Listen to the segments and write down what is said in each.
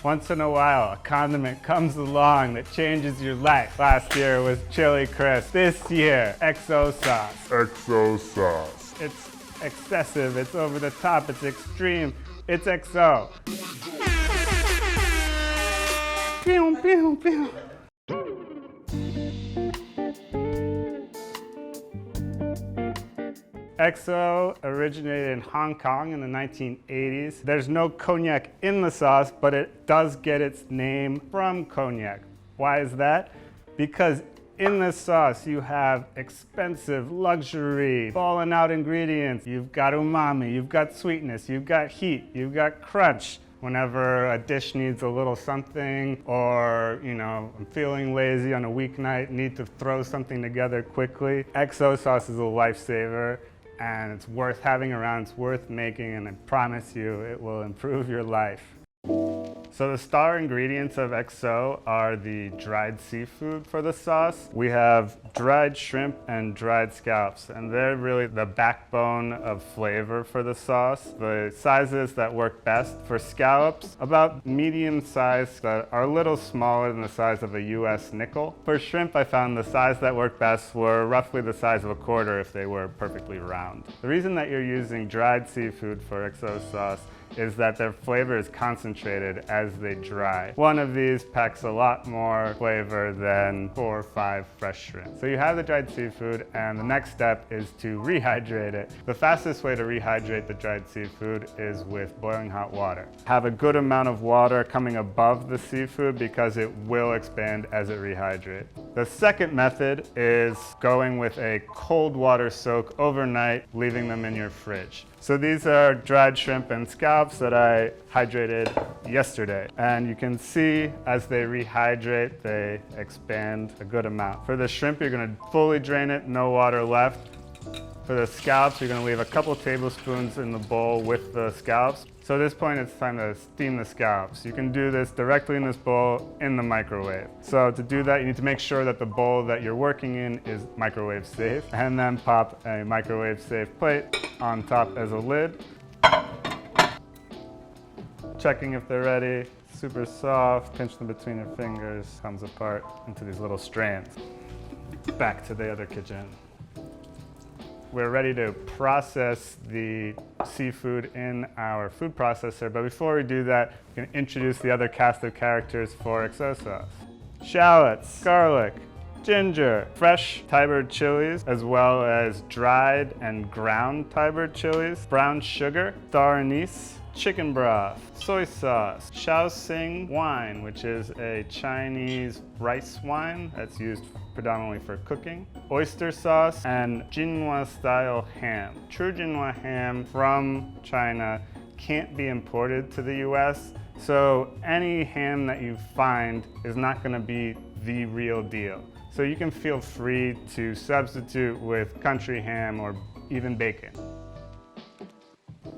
Once in a while, a condiment comes along that changes your life. Last year was chili crisp. This year, XO sauce. XO sauce. It's excessive, it's over the top, it's extreme, it's XO. Pew, pew, pew. XO originated in Hong Kong in the 1980s. There's no cognac in the sauce, but it does get its name from cognac. Why is that? Because in this sauce you have expensive, luxury, fallen out ingredients. You've got umami, you've got sweetness, you've got heat, you've got crunch. Whenever a dish needs a little something, or I'm feeling lazy on a weeknight, need to throw something together quickly, XO sauce is a lifesaver. And it's worth having around, it's worth making, and I promise you it will improve your life. So the star ingredients of XO are the dried seafood for the sauce. We have dried shrimp and dried scallops, and they're really the backbone of flavor for the sauce. The sizes that work best for scallops, about medium size that are a little smaller than the size of a US nickel. For shrimp, I found the size that worked best were roughly the size of a quarter if they were perfectly round. The reason that you're using dried seafood for XO sauce is that their flavor is concentrated as they dry. One of these packs a lot more flavor than 4 or 5 fresh shrimp. So you have the dried seafood, and the next step is to rehydrate it. The fastest way to rehydrate the dried seafood is with boiling hot water. Have a good amount of water coming above the seafood because it will expand as it rehydrates. The second method is going with a cold water soak overnight, leaving them in your fridge. So these are dried shrimp and scallops that I hydrated yesterday. And you can see as they rehydrate, they expand a good amount. For the shrimp, you're gonna fully drain it, no water left. For the scallops, you're gonna leave a couple tablespoons in the bowl with the scallops. So at this point, it's time to steam the scallops. You can do this directly in this bowl in the microwave. So to do that, you need to make sure that the bowl that you're working in is microwave safe, and then pop a microwave safe plate on top as a lid. Checking if they're ready. Super soft, pinch them between your fingers, comes apart into these little strands. Back to the other kitchen. We're ready to process the seafood in our food processor, but before we do that, we can introduce the other cast of characters for XO sauce. Shallots, garlic, ginger, fresh Thai-bird chilies, as well as dried and ground Thai-bird chilies, brown sugar, star anise, chicken broth, soy sauce, Shaoxing wine, which is a Chinese rice wine that's used predominantly for cooking, oyster sauce, and Jinhua-style ham. True Jinhua ham from China can't be imported to the US, so any ham that you find is not going to be the real deal. So you can feel free to substitute with country ham or even bacon.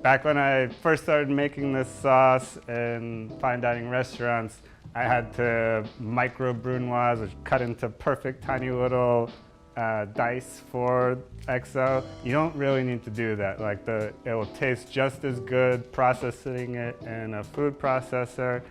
Back when I first started making this sauce in fine dining restaurants, I had to micro-brunoise, which cut into perfect tiny little dice for XO. You don't really need to do that. It will taste just as good processing it in a food processor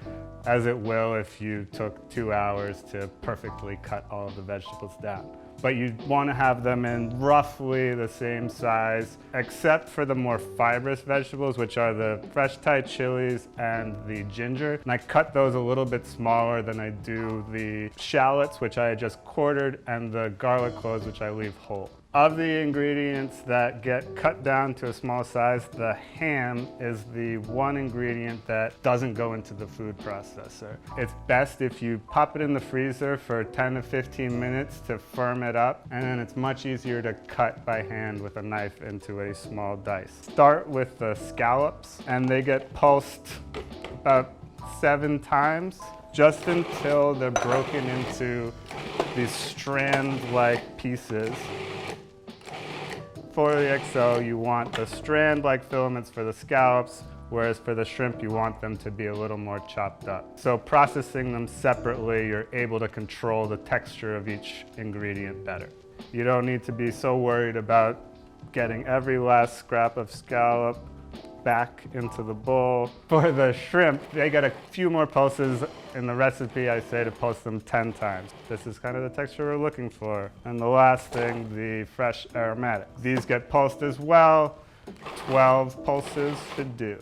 as it will if you took 2 hours to perfectly cut all of the vegetables down. But you want to have them in roughly the same size, except for the more fibrous vegetables, which are the fresh Thai chilies and the ginger. And I cut those a little bit smaller than I do the shallots, which I just quartered, and the garlic cloves, which I leave whole. Of the ingredients that get cut down to a small size, the ham is the one ingredient that doesn't go into the food processor. It's best if you pop it in the freezer for 10 to 15 minutes to firm it up, and then it's much easier to cut by hand with a knife into a small dice. Start with the scallops, and they get pulsed about 7 times, just until they're broken into these strand-like pieces. For the XO, you want the strand-like filaments for the scallops, whereas for the shrimp, you want them to be a little more chopped up. So processing them separately, you're able to control the texture of each ingredient better. You don't need to be so worried about getting every last scrap of scallop back into the bowl. For the shrimp, they get a few more pulses. In the recipe, I say to pulse them 10 times. This is kind of the texture we're looking for. And the last thing, the fresh aromatic. These get pulsed as well. 12 pulses should do.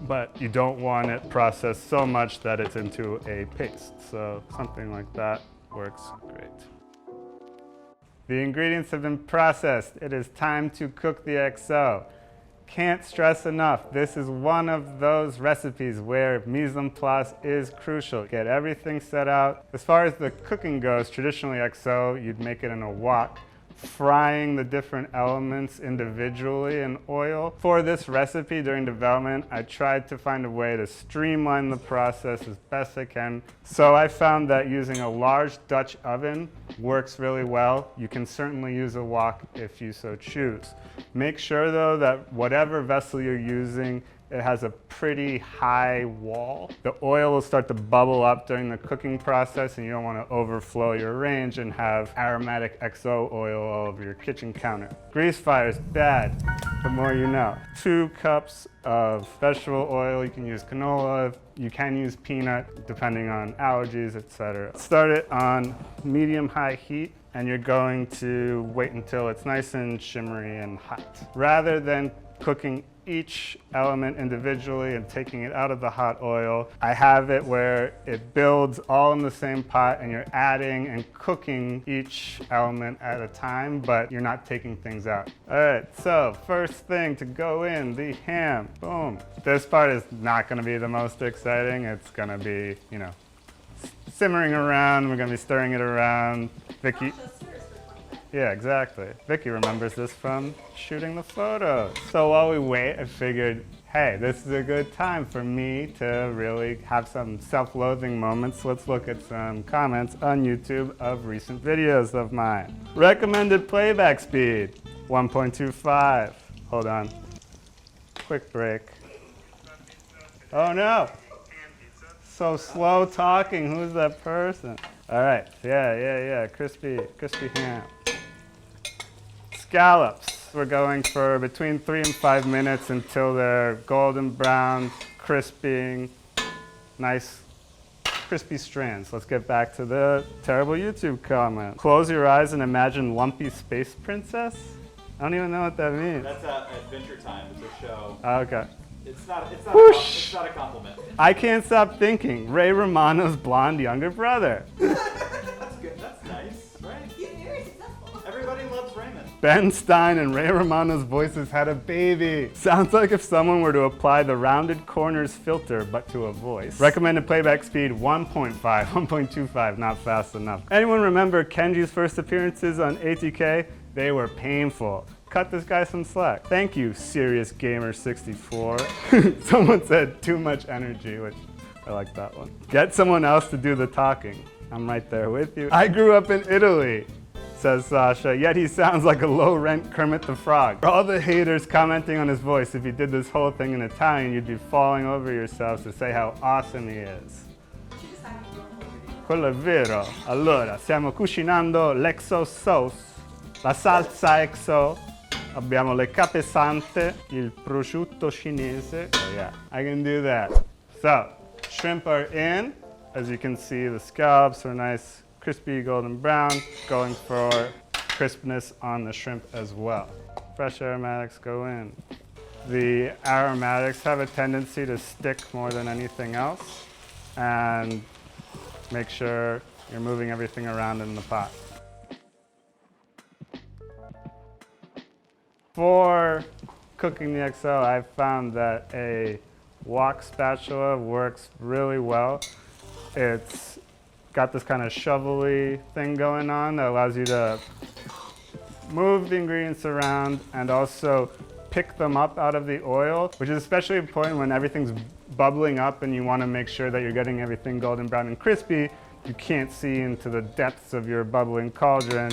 But you don't want it processed so much that it's into a paste. So something like that works great. The ingredients have been processed. It is time to cook the XO. Can't stress enough, this is one of those recipes where mise en place is crucial. Get everything set out. As far as the cooking goes, traditionally XO, you'd make it in a wok, frying the different elements individually in oil. For this recipe during development, I tried to find a way to streamline the process as best I can. So I found that using a large Dutch oven works really well. You can certainly use a wok if you so choose. Make sure though that whatever vessel you're using, it has a pretty high wall. The oil will start to bubble up during the cooking process and you don't want to overflow your range and have aromatic XO oil all over your kitchen counter. Grease fire is bad, the more you know. 2 cups of vegetable oil, you can use canola, you can use peanut depending on allergies, etc. Start it on medium-high heat and you're going to wait until it's nice and shimmery and hot. Rather than cooking each element individually and taking it out of the hot oil, I have it where it builds all in the same pot and you're adding and cooking each element at a time, but you're not taking things out. All right, so first thing to go in, the ham, boom. This part is not gonna be the most exciting. It's gonna be, simmering around. We're gonna be stirring it around. Vicky. Yeah, exactly. Vicky remembers this from shooting the photos. So while we wait, I figured, hey, this is a good time for me to really have some self-loathing moments. Let's look at some comments on YouTube of recent videos of mine. Recommended playback speed, 1.25. Hold on. Quick break. Oh no! So slow talking, who's that person? All right, yeah, crispy ham. Scallops, we're going for between 3 and 5 minutes until they're golden brown, crisping, nice crispy strands. Let's get back to the terrible YouTube comment. Close your eyes and imagine lumpy space princess? I don't even know what that means. That's Adventure Time, it's a show. Okay. It's not a compliment. I can't stop thinking, Ray Romano's blonde younger brother. That's good, that's nice, right? Everybody loves Raymond. Ben Stein and Ray Romano's voices had a baby. Sounds like if someone were to apply the rounded corners filter, but to a voice. Recommended playback speed 1.5, 1.25, not fast enough. Anyone remember Kenji's first appearances on ATK? They were painful. Cut this guy some slack. Thank you, Serious Gamer 64. Someone said too much energy, which I like that one. Get someone else to do the talking. I'm right there with you. I grew up in Italy, says Sasha, yet he sounds like a low-rent Kermit the Frog. For all the haters commenting on his voice, if you did this whole thing in Italian, you'd be falling over yourselves to say how awesome he is. Quello è vero. Allora, stiamo cucinando l'exo sauce, la salsa exo, abbiamo le capesante, il prosciutto cinese. Oh yeah, I can do that. So, shrimp are in. As you can see, the scallops are nice, crispy golden brown, going for crispness on the shrimp as well. Fresh aromatics go in. The aromatics have a tendency to stick more than anything else, and make sure you're moving everything around in the pot. For cooking the XO, I've found that a wok spatula works really well. It's got this kind of shovel-y thing going on that allows you to move the ingredients around and also pick them up out of the oil, which is especially important when everything's bubbling up and you want to make sure that you're getting everything golden brown and crispy. You can't see into the depths of your bubbling cauldron.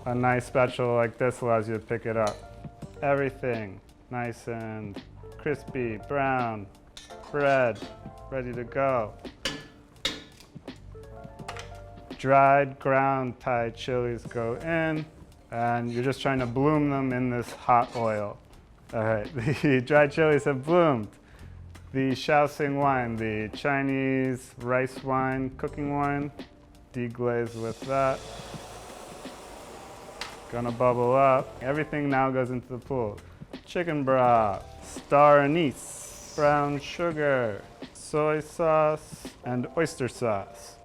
A nice spatula like this allows you to pick it up. Everything nice and crispy, brown, bread, ready to go. Dried ground Thai chilies go in, and you're just trying to bloom them in this hot oil. All right, the dried chilies have bloomed. The Shaoxing wine, the Chinese rice wine, cooking wine, deglazed with that. Gonna bubble up. Everything now goes into the pool. Chicken broth, star anise, brown sugar, soy sauce, and oyster sauce.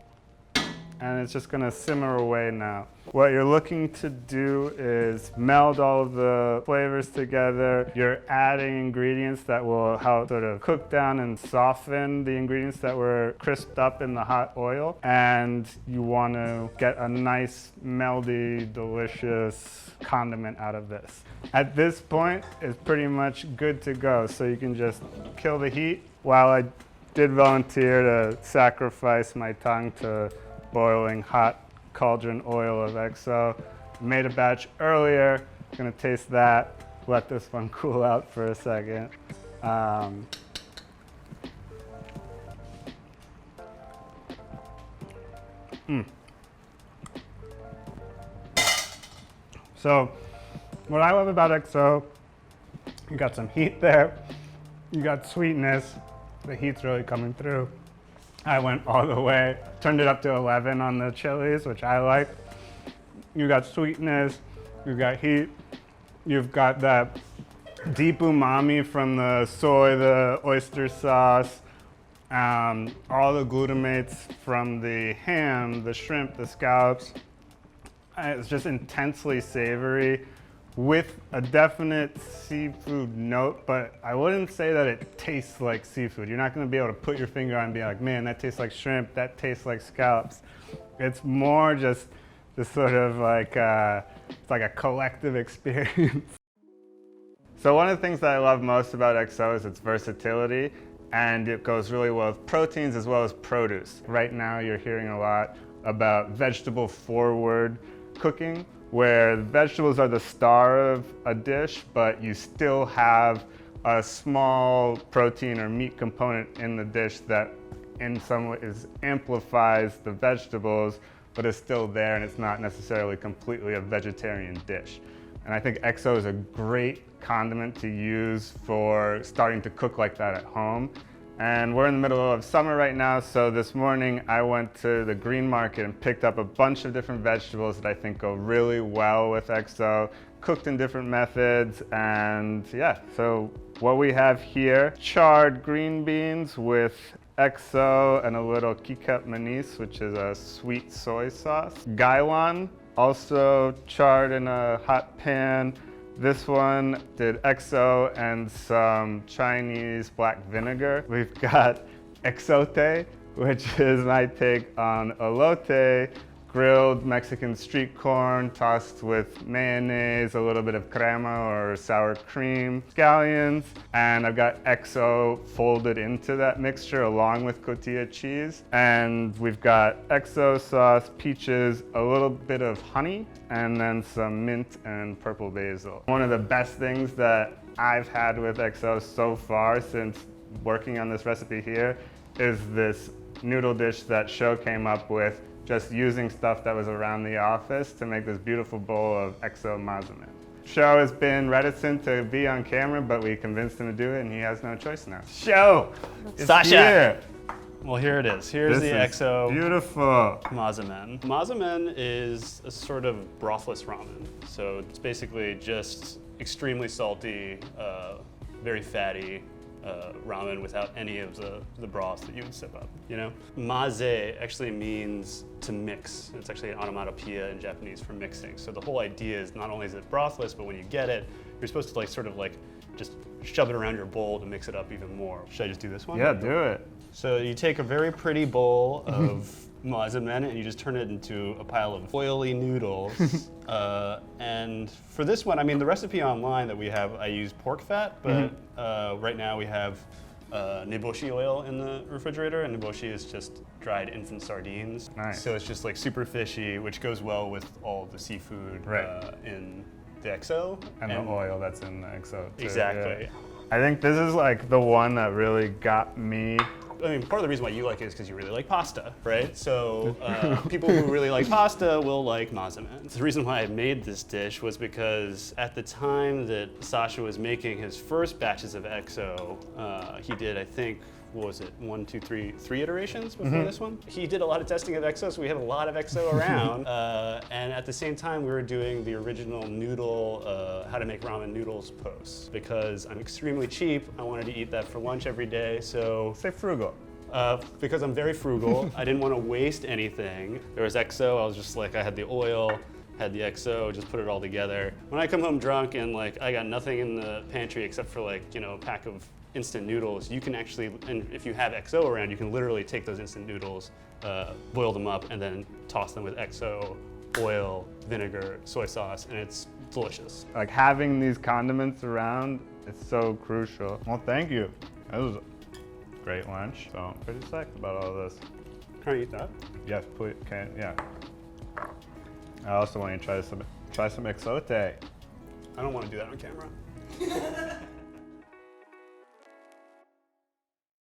And it's just gonna simmer away now. What you're looking to do is meld all of the flavors together. You're adding ingredients that will help sort of cook down and soften the ingredients that were crisped up in the hot oil. And you want to get a nice, meldy, delicious condiment out of this. At this point, it's pretty much good to go. So you can just kill the heat. While I did volunteer to sacrifice my tongue to boiling hot cauldron oil of XO. Made a batch earlier, gonna taste that. Let this one cool out for a second. So, what I love about XO, you got some heat there, you got sweetness, the heat's really coming through. I went all the way, turned it up to 11 on the chilies, which I like. You got sweetness, you got heat, you've got that deep umami from the soy, the oyster sauce, all the glutamates from the ham, the shrimp, the scallops. It's just intensely savory with a definite seafood note, but I wouldn't say that it tastes like seafood. You're not gonna be able to put your finger on and be like, man, that tastes like shrimp, that tastes like scallops. It's more just this sort of like, it's like a collective experience. So one of the things that I love most about XO is its versatility, and it goes really well with proteins as well as produce. Right now you're hearing a lot about vegetable forward cooking, where the vegetables are the star of a dish, but you still have a small protein or meat component in the dish that in some ways amplifies the vegetables, but is still there and it's not necessarily completely a vegetarian dish. And I think XO is a great condiment to use for starting to cook like that at home. And we're in the middle of summer right now, so this morning I went to the green market and picked up a bunch of different vegetables that I think go really well with XO, cooked in different methods, and yeah, so what we have here, charred green beans with XO and a little kikap manis, which is a sweet soy sauce. Gailan, also charred in a hot pan. This one did XO and some Chinese black vinegar. We've got exote, which is my take on elote, grilled Mexican street corn tossed with mayonnaise, a little bit of crema or sour cream, scallions, and I've got XO folded into that mixture along with cotija cheese. And we've got XO sauce, peaches, a little bit of honey, and then some mint and purple basil. One of the best things that I've had with XO so far since working on this recipe here is this noodle dish that Sho came up with, just using stuff that was around the office to make this beautiful bowl of XO mazemen. Sho has been reticent to be on camera, but we convinced him to do it and he has no choice now. Sho! It's Sasha! here. Well, here it is. Here's the XO beautiful mazemen. Mazemen is a sort of brothless ramen. So it's basically just extremely salty, very fatty ramen without any of the broths that you would sip up, you know? Maze actually means to mix. It's actually an onomatopoeia in Japanese for mixing. So the whole idea is not only is it brothless, but when you get it, you're supposed to like sort of like just shove it around your bowl to mix it up even more. Should I just do this one? Yeah, do it. So you take a very pretty bowl of mazemen and you just turn it into a pile of oily noodles. And for this one, I mean, the recipe online that we have, I use pork fat, but right now we have niboshi oil in the refrigerator, and niboshi is just dried infant sardines. Nice. So it's just like super fishy, which goes well with all of the seafood in the XO. And the oil that's in the XO too. Exactly. Yeah. I think this is like the one that really got me I mean, part of the reason why you like it is because you really like pasta, right? So people who really like pasta will like mazemen. The reason why I made this dish was because at the time that Sasha was making his first batches of XO, he did, I think, what was it, 1, 2, 3 iterations before this one? He did a lot of testing of XO, so we had a lot of XO around. And at the same time, we were doing the original noodle, how to make ramen noodles posts. Because I'm extremely cheap, I wanted to eat that for lunch every day, so. Say frugal. Because I'm very frugal, I didn't want to waste anything. There was XO, I was just like, I had the oil, had the XO, just put it all together. When I come home drunk and like I got nothing in the pantry except for like, you know, a pack of instant noodles, you can actually, and if you have XO around, you can literally take those instant noodles, boil them up, and then toss them with XO, oil, vinegar, soy sauce, and it's delicious. Like having these condiments around is so crucial. Well, thank you. That was a great lunch. So I'm pretty psyched about all this. Can I eat that? Yes, please. Can yeah. I also want you to try some exote. I don't want to do that on camera.